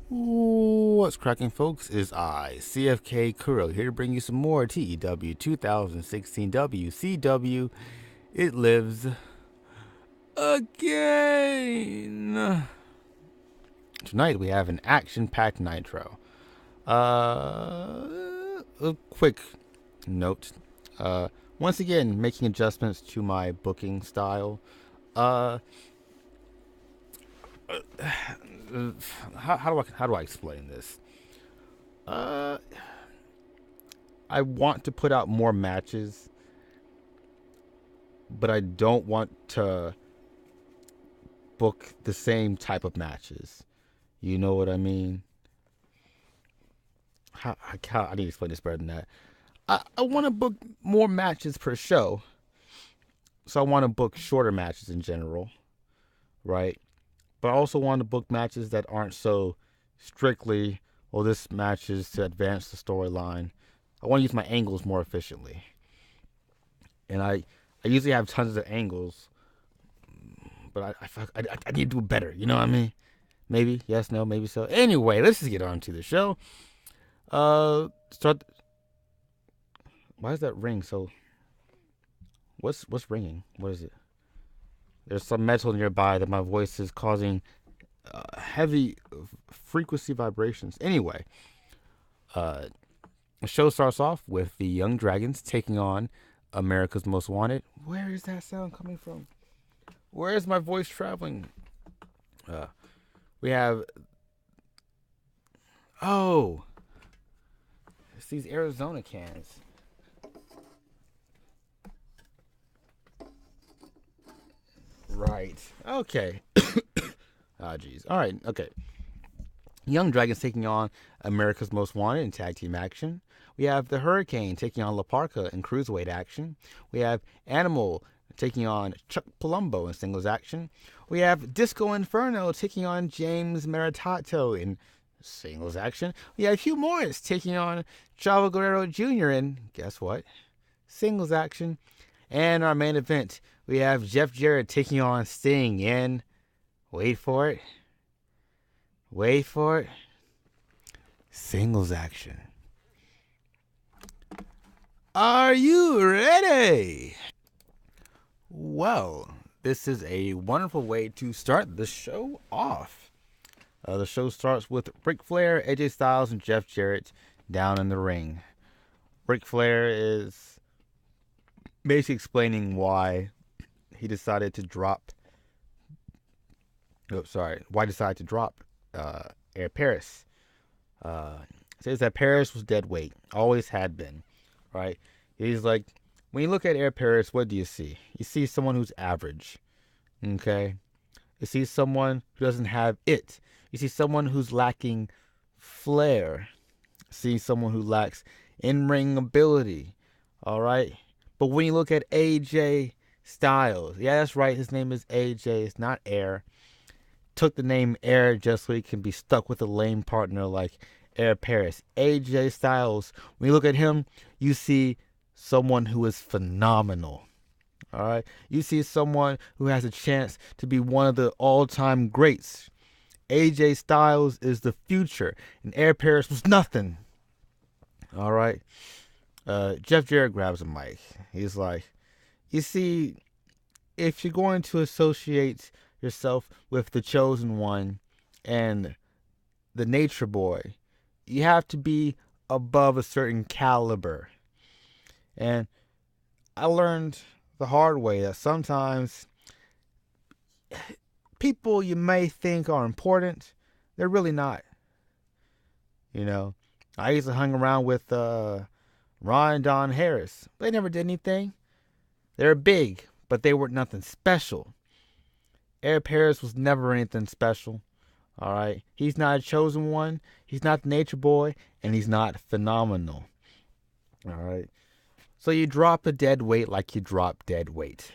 What's cracking, folks? Is I, CFK Kuro, here to bring you some more TEW 2016 WCW. It lives again. Tonight we have an action-packed Nitro. A quick note. Uh, Once again, making adjustments to my booking style. Uh, how do I explain this? Uh, I want to put out more matches, but I don't want to book the same type of matches. You know what I mean? I need to explain this better than that. I want to book more matches per show, so I want to book shorter matches in general, right? But I also want to book matches that aren't so strictly, well, this match is to advance the storyline. I want to use my angles more efficiently. And I usually have tons of angles, but I need to do better. You know what I mean? Maybe yes, no, maybe so. Anyway, let's just get on to the show. Start. Why is that ring so? What's ringing? What is it? There's some metal nearby that my voice is causing heavy frequency vibrations. Anyway, uh, the show starts off with the Young Dragons taking on America's Most Wanted. Where is that sound coming from? Where is my voice traveling? Uh, we have. Oh, it's these Arizona cans. Right. Okay. Ah, jeez. All right. Okay. Young Dragons taking on America's Most Wanted in tag team action. We have the Hurricane taking on La Parca in cruiserweight action. We have Animal taking on Chuck Palumbo in singles action. We have Disco Inferno taking on James Maritato in singles action. We have Hugh Morris taking on Chavo Guerrero Jr. in, guess what? Singles action. And our main event, we have Jeff Jarrett taking on Sting in, wait for it, singles action. Are you ready? Well, this is a wonderful way to start the show off. The show starts with Ric Flair, AJ Styles, and Jeff Jarrett down in the ring. Ric Flair is basically explaining why he decided to drop. Why he decided to drop Air Paris. Says that Paris was dead weight, always had been, right? He's like, when you look at Air Paris, what do you see? You see someone who's average, okay? You see someone who doesn't have it. You see someone who's lacking flair. You see someone who lacks in-ring ability, all right? But when you look at AJ Styles, yeah, that's right, his name is AJ, it's not Air. Took the name Air just so he can be stuck with a lame partner like Air Paris. AJ Styles, when you look at him, you see someone who is phenomenal. All right? You see someone who has a chance to be one of the all-time greats. AJ Styles is the future, and Air Paris was nothing. All right? Jeff Jarrett grabs a mic. He's like, you see, if you're going to associate yourself with the chosen one and the nature boy, you have to be above a certain caliber. And I learned the hard way that sometimes people you may think are important, they're really not. You know, I used to hang around with Ron and Don Harris. They never did anything. They were big, but they were nothing special. Air Paris was never anything special. All right. He's not a chosen one. He's not the nature boy. And he's not phenomenal. All right. So you drop a dead weight like you drop dead weight.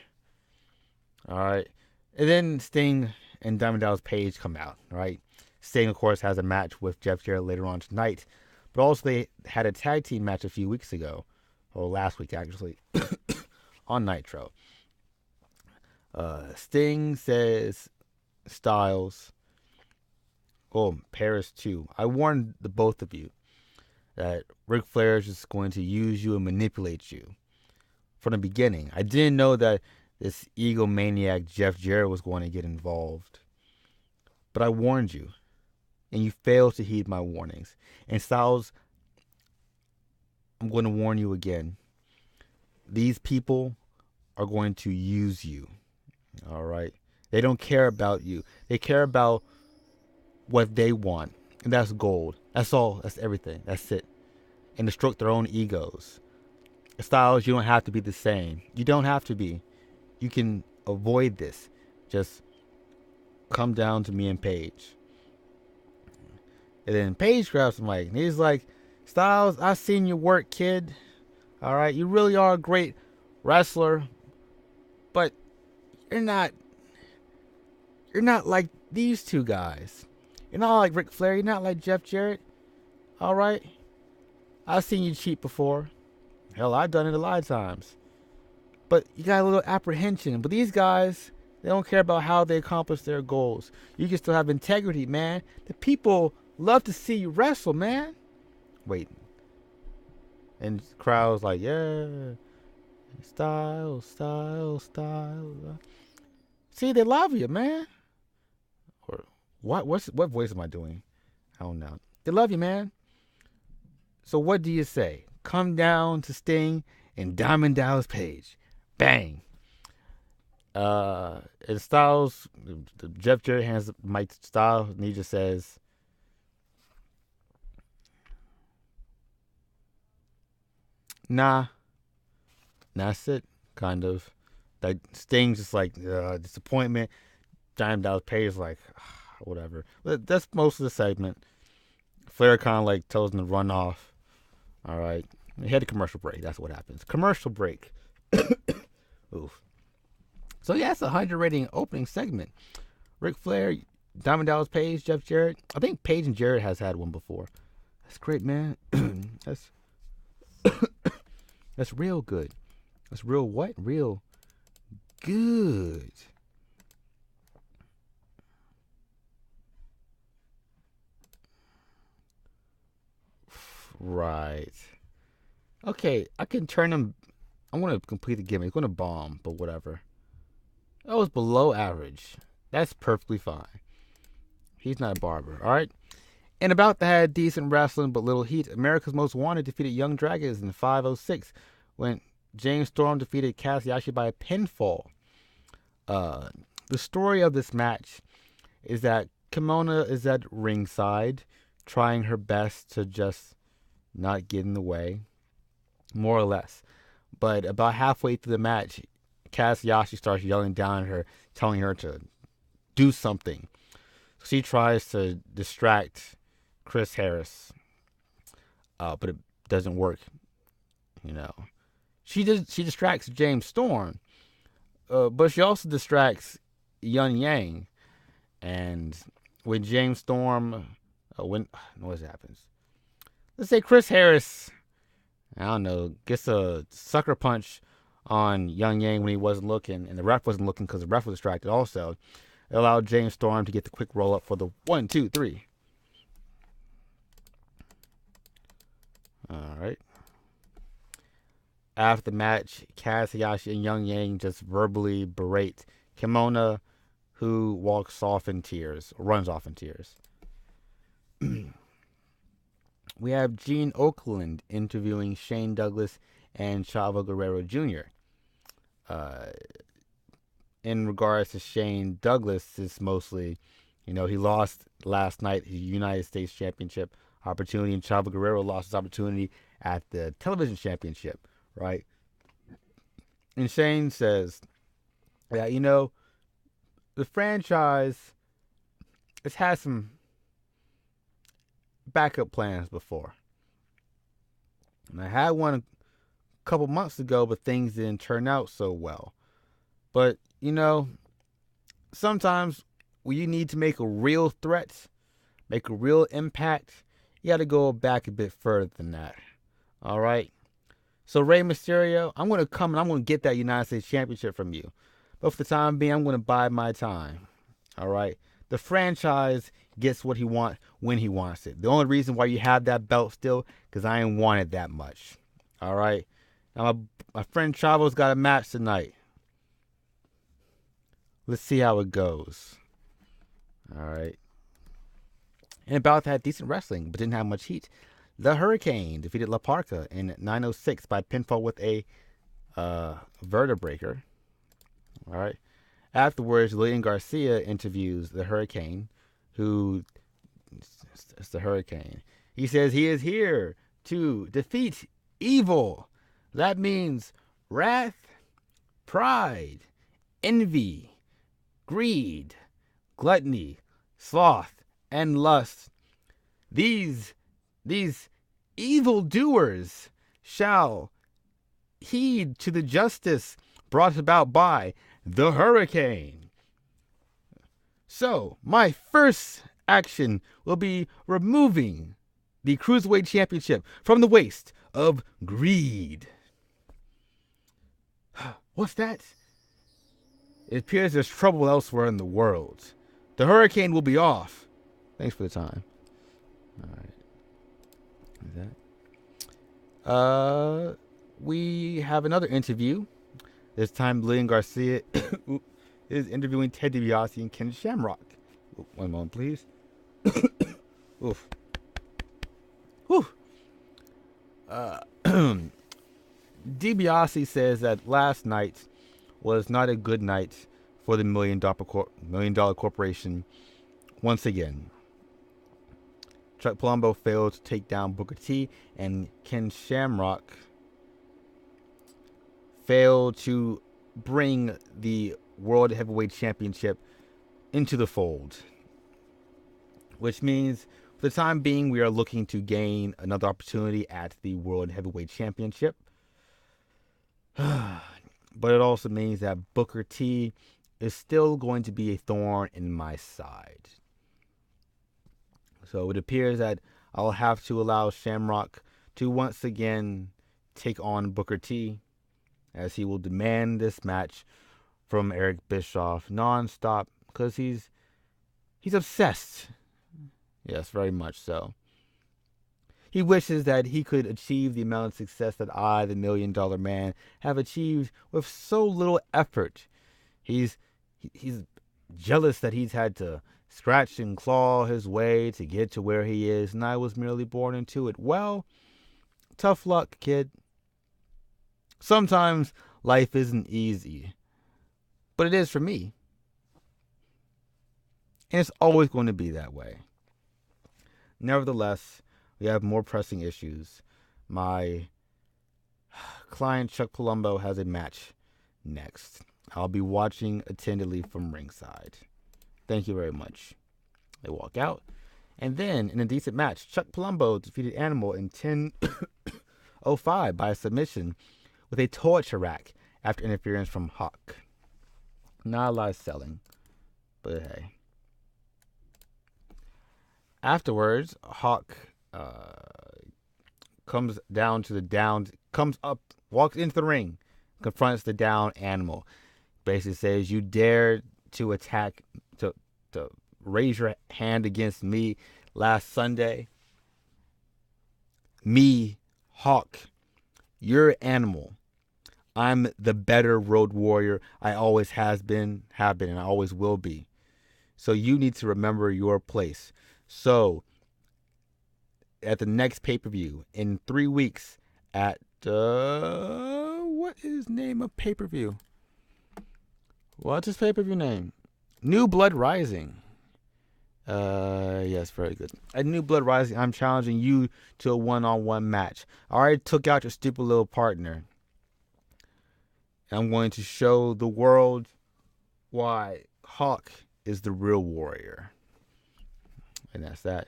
All right. And then Sting and Diamond Dallas Page come out. All right. Sting, of course, has a match with Jeff Jarrett later on tonight. But also they had a tag team match a few weeks ago. Or last week, actually. On Nitro. Sting says Styles, Oh, Paris too. I warned the both of you that Ric Flair is just going to use you and manipulate you from the beginning. I didn't know that this egomaniac Jeff Jarrett was going to get involved. But I warned you, and you failed to heed my warnings. And Styles, I'm going to warn you again. These people are going to use you. All right? They don't care about you. They care about what they want. And that's gold. That's all. That's everything. That's it. And to stroke their own egos. Styles, you don't have to be the same. You don't have to be. You can avoid this. Just come down to me and Paige. And then Paige grabs the mic and he's like, Styles, I've seen your work, kid. All right, you really are a great wrestler, but you're not like these two guys. You're not like Ric Flair. You're not like Jeff Jarrett. All right, I've seen you cheat before. Hell, I've done it a lot of times. But you got a little apprehension. But these guys, they don't care about how they accomplish their goals. You can still have integrity, man. The people love to see you wrestle, man. Wait. And the crowd's like, yeah. Style. See, they love you, man. Or what voice am I doing? I don't know. They love you, man. So what do you say? Come down to Sting and Diamond Dallas Page. Bang. And Styles, Jeff Jarrett hands the mic to Styles, and he just says, nah, that's it, kind of. Like, Sting's just like, disappointment. Diamond Dallas Page is like, whatever. But that's most of the segment. Flair kind of like tells him to run off. All right. We had a commercial break. That's what happens. Commercial break. Oof. So yeah, it's a 100 rating opening segment. Ric Flair, Diamond Dallas Page, Jeff Jarrett. I think Page and Jarrett has had one before. That's great, man. That's real good. That's real what? Real good. Right. Okay, I can turn him. I'm going to complete the gimmick. It's going to bomb, but whatever. That was below average. That's perfectly fine. He's not a barber, all right? And about to have decent wrestling but little heat, America's Most Wanted defeated Young Dragons in 5:06 when James Storm defeated Kaz Yashi by a pinfall. The story of this match is that Kimona is at ringside trying her best to just not get in the way, more or less. But about halfway through the match, Kaz Yashi starts yelling down at her, telling her to do something. So she tries to distract Chris Harris, but it doesn't work. You know, she distracts James Storm, but she also distracts Yun Yang. And when James Storm, what happens? Let's say Chris Harris, I don't know, gets a sucker punch on Yun Yang when he wasn't looking, and the ref wasn't looking because the ref was distracted also. It allowed James Storm to get the quick roll up for the 1, 2, 3. All right. After the match, Kaz Hayashi and Yun Yang just verbally berate Kimona, who walks off in tears, or runs off in tears. We have Gene Okerlund interviewing Shane Douglas and Chavo Guerrero Jr. In regards to Shane Douglas, it's mostly, he lost last night his United States Championship opportunity, and Chavo Guerrero lost his opportunity at the television championship, right? And Shane says that, the franchise has had some backup plans before. And I had one a couple months ago, but things didn't turn out so well. But, sometimes when you need to make a real threat, make a real impact, you got to go back a bit further than that. All right? So, Rey Mysterio, I'm going to come and I'm going to get that United States Championship from you. But for the time being, I'm going to bide my time. All right? The franchise gets what he wants when he wants it. The only reason why you have that belt still, because I ain't want it that much. All right. Now my friend Chavo's got a match tonight. Let's see how it goes. All right. And about that, decent wrestling, but didn't have much heat. The Hurricane defeated La Parca in 9:06 by pinfall with a vertebreaker. All right. Afterwards, Lillian Garcia interviews the Hurricane, who is the Hurricane. He says he is here to defeat evil. That means wrath, pride, envy, greed, gluttony, sloth, and lust. These evil doers shall heed to the justice brought about by the Hurricane. So, my first action will be removing the Cruiserweight Championship from the waist of greed. What's that? It appears there's trouble elsewhere in the world. The Hurricane will be off. Thanks for the time. All right. Is that? We have another interview. This time, Lillian Garcia is interviewing Ted DiBiase and Ken Shamrock. One moment, please. Oof. Whew. DiBiase says that last night was not a good night for the $1 million corporation once again. Chuck Palumbo failed to take down Booker T, and Ken Shamrock failed to bring the World Heavyweight Championship into the fold. Which means, for the time being, we are looking to gain another opportunity at the World Heavyweight Championship. But it also means that Booker T is still going to be a thorn in my side. So it appears that I'll have to allow Shamrock to once again take on Booker T, as he will demand this match from Eric Bischoff nonstop, because he's obsessed. Yes, very much so. He wishes that he could achieve the amount of success that I, the $1 Million Man, have achieved with so little effort. He's jealous that he's had to scratch and claw his way to get to where he is, and I was merely born into it. Well, tough luck, kid. Sometimes life isn't easy, but it is for me. And it's always going to be that way. Nevertheless, we have more pressing issues. My client, Chuck Palumbo, has a match next. I'll be watching attentively from ringside. Thank you very much. They walk out. And then, in a decent match, Chuck Palumbo defeated Animal in 10:05 by submission with a torture rack after interference from Hawk. Not a lot of selling, but hey. Afterwards, Hawk comes up, walks into the ring, confronts the down Animal. Basically says, you dare to attack, to raise your hand against me last Sunday? Me, Hawk, you're Animal. I'm the better Road Warrior. I always have been, and I always will be. So you need to remember your place. So, at the next pay-per-view, in 3 weeks, at, what is the name of pay-per-view? What's his pay-per-view name? New Blood Rising. Yes, very good. At New Blood Rising, I'm challenging you to a one-on-one match. I already took out your stupid little partner. I'm going to show the world why Hawk is the real warrior. And that's that.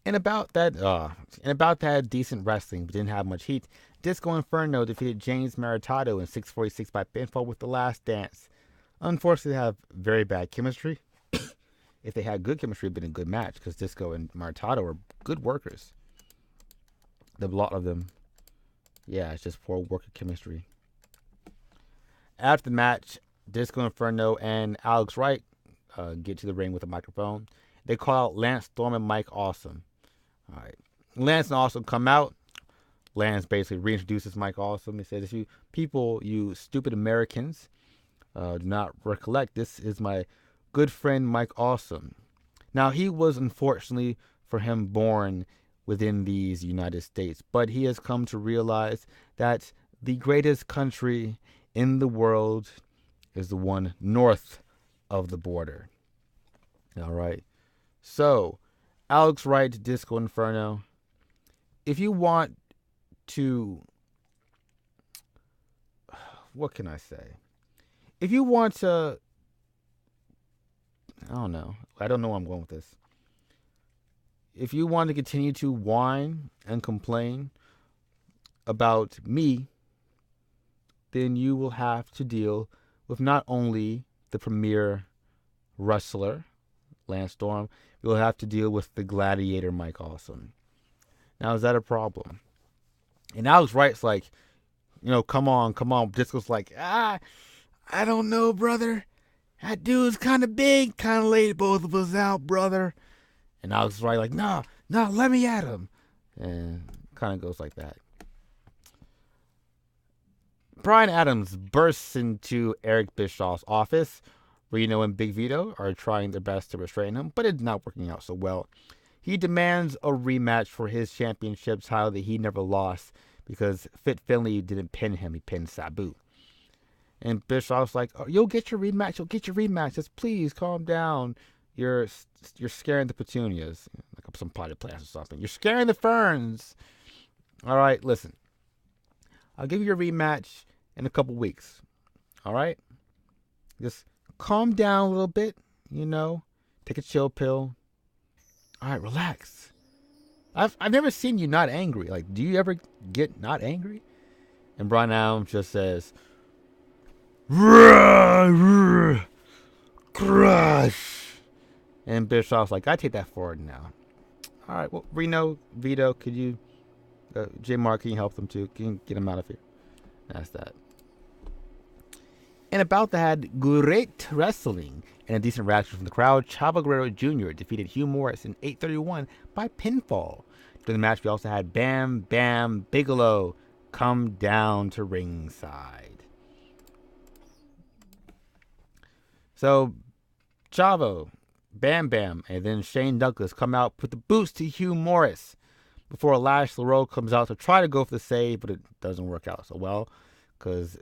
And about that decent wrestling, but didn't have much heat, Disco Inferno defeated James Maritado in 6:46 by pinfall with The Last Dance. Unfortunately, they have very bad chemistry. If they had good chemistry, it'd been a good match, because Disco and Maritado are good workers. The lot of them. Yeah, it's just poor worker chemistry. After the match, Disco Inferno and Alex Wright get to the ring with a microphone. They call out Lance Storm and Mike Awesome. All right. Lance and Awesome come out. Lance basically reintroduces Mike Awesome. He says, if you people, you stupid Americans, do not recollect, this is my good friend Mike Awesome. Now, he was unfortunately for him born within these United States, but he has come to realize that the greatest country in the world is the one north of the border. All right. So, Alex Wright, Disco Inferno, if you want to, what can I say? If you want to, I don't know where I'm going with this. If you want to continue to whine and complain about me, then you will have to deal with not only the premier wrestler, Lance Storm, you'll have to deal with the gladiator, Mike Awesome. Now, is that a problem? And Alex Wright's like, come on. Disco's like, I don't know, brother. That dude's kind of big, kind of laid both of us out, brother. And Alex Wright like, no, let me at him. And kind of goes like that. Brian Adams bursts into Eric Bischoff's office. Reno and Big Vito are trying their best to restrain him, but it's not working out so well. He demands a rematch for his championship title that he never lost because Fit Finlay didn't pin him. He pinned Sabu. And Bischoff's like, oh, you'll get your rematch. Just please calm down. You're scaring the petunias. Like some potted plants or something. You're scaring the ferns. All right, listen. I'll give you a rematch in a couple weeks. All right? Just calm down a little bit, Take a chill pill. All right, relax. I've never seen you not angry. Like, do you ever get not angry? And Brian Adams just says, crush. And Bischoff's like, I take that forward now. All right, well, Reno, Vito, could you, J Mark, can you help them too? Can you get them out of here? That's that. And about that, great wrestling and a decent reaction from the crowd, Chavo Guerrero Jr. defeated Hugh Morris in 8:31 by pinfall. During the match, we also had Bam Bam Bigelow come down to ringside. So, Chavo, Bam Bam, and then Shane Douglas come out, put the boots to Hugh Morris before Lash LaRoe comes out to try to go for the save, but it doesn't work out so well because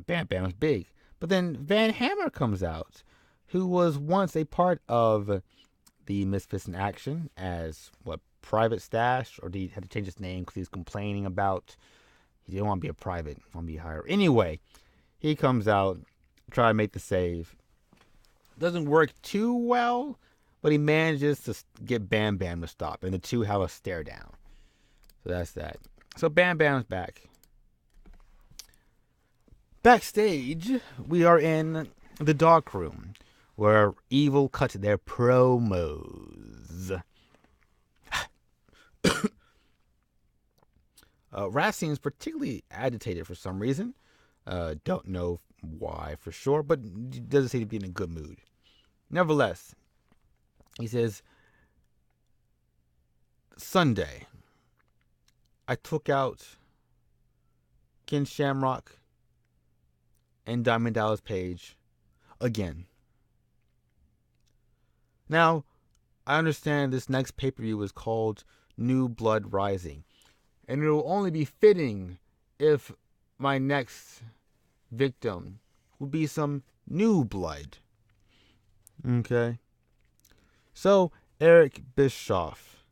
Bam Bam's big. But then Van Hammer comes out, who was once a part of the Misfits in Action as, Private Stash? Or he had to change his name because he was complaining about he didn't want to be a private, want to be higher. Anyway, he comes out, try to make the save. Doesn't work too well, but he manages to get Bam Bam to stop, and the two have a stare down. So that's that. So Bam Bam's back. Backstage, we are in the dark room where Evil cut their promos. Rat seems particularly agitated for some reason. Don't know why for sure, but he doesn't seem to be in a good mood. Nevertheless, he says, Sunday, I took out Ken Shamrock and Diamond Dallas Page again. Now, I understand this next pay-per-view is called New Blood Rising, and it will only be fitting if my next victim will be some new blood. Okay? So, Eric Bischoff,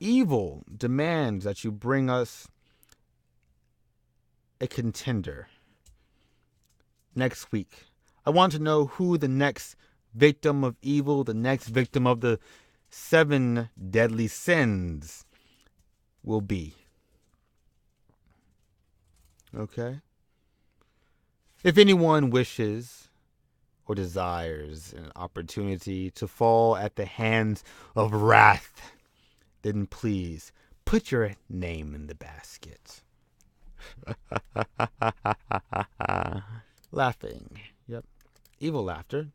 Evil demands that you bring us a contender next week. I want to know who the next victim of evil, the next victim of the 7 deadly sins will be. Okay? If anyone wishes or desires an opportunity to fall at the hands of wrath, then please put your name in the basket. Laughing. Yep. Evil laughter.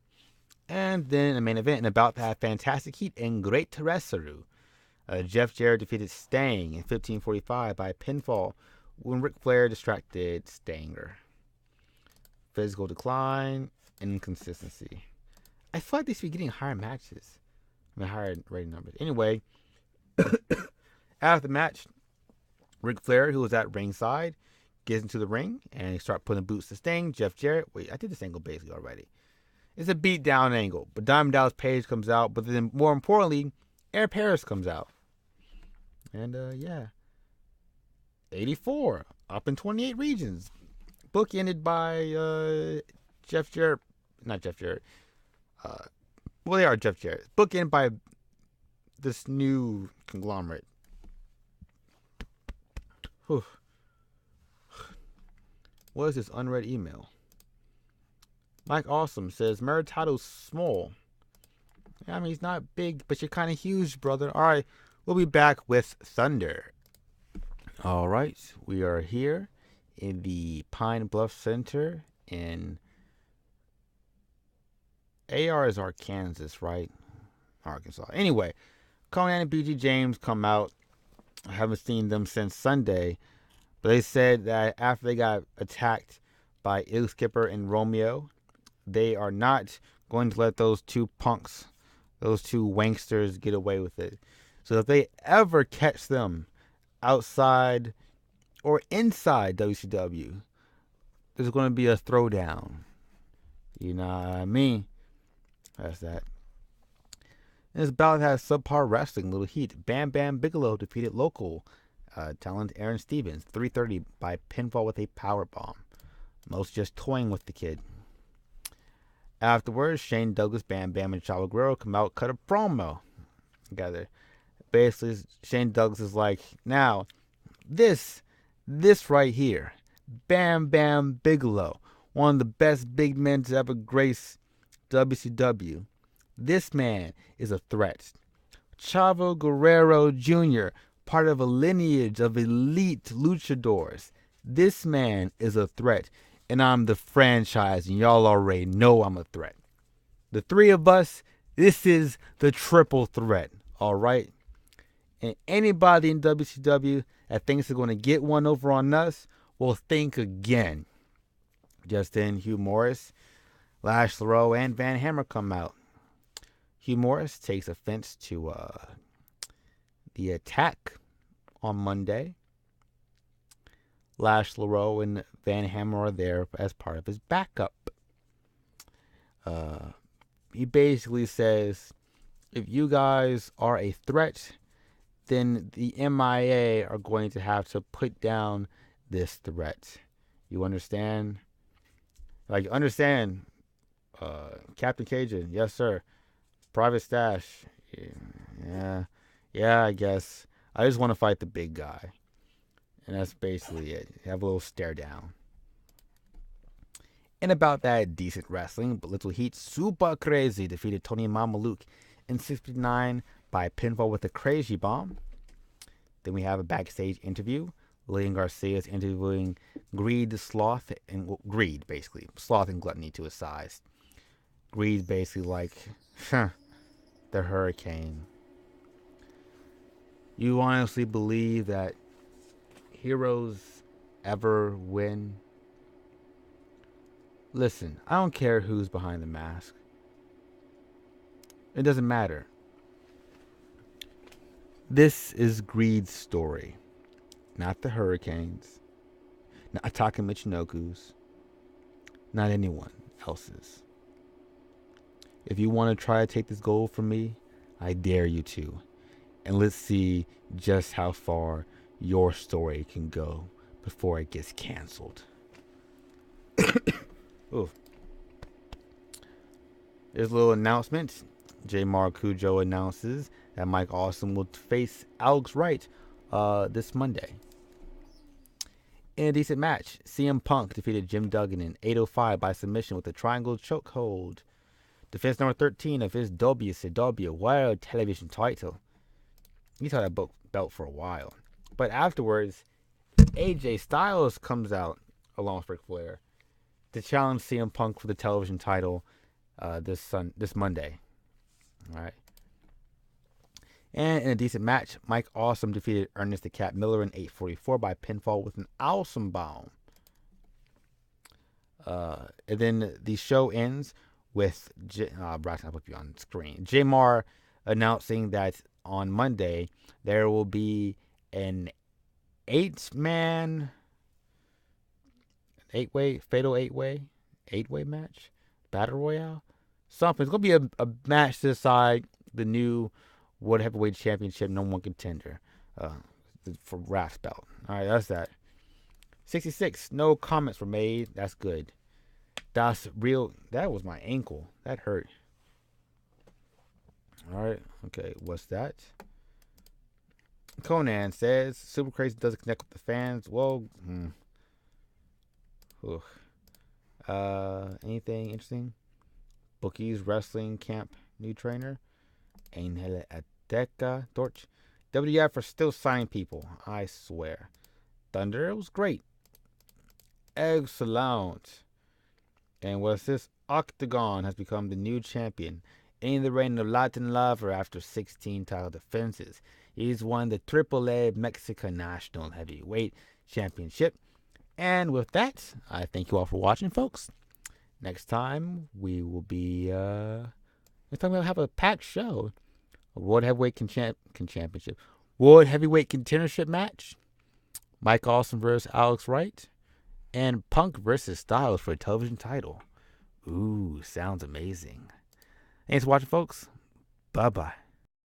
And then the main event, and about to have fantastic heat and great Teresaru. Jeff Jarrett defeated Stang in 15:45 by pinfall when Ric Flair distracted Stanger. Physical decline, inconsistency. I feel like they should be getting higher matches. Higher rating numbers. Anyway, after the match, Ric Flair, who was at ringside, gets into the ring and he starts putting boots to Sting. Jeff Jarrett, wait, I did this angle basically already. It's a beatdown angle, but Diamond Dallas Page comes out, but then more importantly, Air Paris comes out. And 84, up in 28 regions. Book ended by Jeff Jarrett, not Jeff Jarrett. Well, they are Jeff Jarrett. Book ended by this new conglomerate. Whew. What is this unread email? Mike Awesome says, Meritado's small. I mean, he's not big, but you're kind of huge, brother. All right, we'll be back with Thunder. All right, we are here in the Pine Bluff Center in AR is Arkansas, right? Arkansas. Anyway, Conan and BG James come out. I haven't seen them since Sunday, but they said that after they got attacked by Il Skipper and Romeo, they are not going to let those two punks, those two wanksters, get away with it. So if they ever catch them outside or inside WCW, there's going to be a throwdown. You know what I mean? That's that. And this bout has subpar wrestling, little heat. Bam Bam Bigelow defeated local talent Aaron Stevens, 3:30 by pinfall with a powerbomb. Most just toying with the kid. Afterwards, Shane Douglas, Bam Bam, and Chavo Guerrero come out, cut a promo together. Basically, Shane Douglas is like, now, this right here, Bam Bam Bigelow, one of the best big men to ever grace WCW. This man is a threat. Chavo Guerrero Jr., part of a lineage of elite luchadors. This man is a threat, and I'm the franchise, and y'all already know I'm a threat. The three of us, this is the triple threat, all right? And anybody in WCW that thinks they're going to get one over on us will think again. Just then, Hugh Morris, Lash LaRoe, and Van Hammer come out. Hugh Morris takes offense to the attack on Monday. Lash LaRoe and Van Hammer are there as part of his backup. He basically says, if you guys are a threat, then the MIA are going to have to put down this threat. You understand? Like, understand, Captain Cajun, yes, sir. Private Stash, yeah, I guess. I just want to fight the big guy. And that's basically it. Have a little stare down. And about that, decent wrestling, but little heat, Super Crazy defeated Tony Mamaluke in 69 by pinfall with a crazy bomb. Then we have a backstage interview. Lillian Garcia is interviewing Greed, Sloth, and Greed, basically. Sloth and Gluttony to his size. Greed basically like, the Hurricane. You honestly believe that heroes ever win? Listen, I don't care who's behind the mask. It doesn't matter. This is Greed's story, not the Hurricanes, not Taka Michinoku's, not anyone else's. If you want to try to take this gold from me, I dare you to. And let's see just how far your story can go before it gets canceled. Oof. There's a little announcement. J. Marcujo announces that Mike Awesome will face Alex Wright this Monday. In a decent match, CM Punk defeated Jim Duggan in 8:05 by submission with a triangle chokehold. Defense number 13 of his WCW World Television title. He's had that belt for a while. But afterwards, AJ Styles comes out along with Ric Flair to challenge CM Punk for the television title this Monday. All right. And in a decent match, Mike Awesome defeated Ernest the Cat Miller in 8:44 by pinfall with an awesome bomb. And then the show ends with Brock's gonna put you on screen. Jamar announcing that on Monday there will be an 8-man, fatal 8-way match, battle royale, something. It's gonna be a match to decide the new World Heavyweight Championship #1 contender for Raph's belt. All right, that's that. 66. No comments were made. That's good. That's real. That was my ankle. That hurt. All right. Okay. What's that? Conan says Super Crazy doesn't connect with the fans. Well, anything interesting? Bookies Wrestling Camp new trainer. Angel Ateca Torch. WWF are still signing people. I swear. Thunder was great. Excellent. And what's this? Octagon has become the new champion, ending the reign of Latin Lover after 16 title defenses. He's won the AAA Mexican National Heavyweight Championship. And with that, I thank you all for watching, folks. Next time, we will be, next time we'll have a packed show. A World Heavyweight Championship. World Heavyweight Contendership match. Mike Awesome versus Alex Wright. And Punk versus Styles for a television title. Ooh, sounds amazing. Thanks for watching, folks. Bye-bye.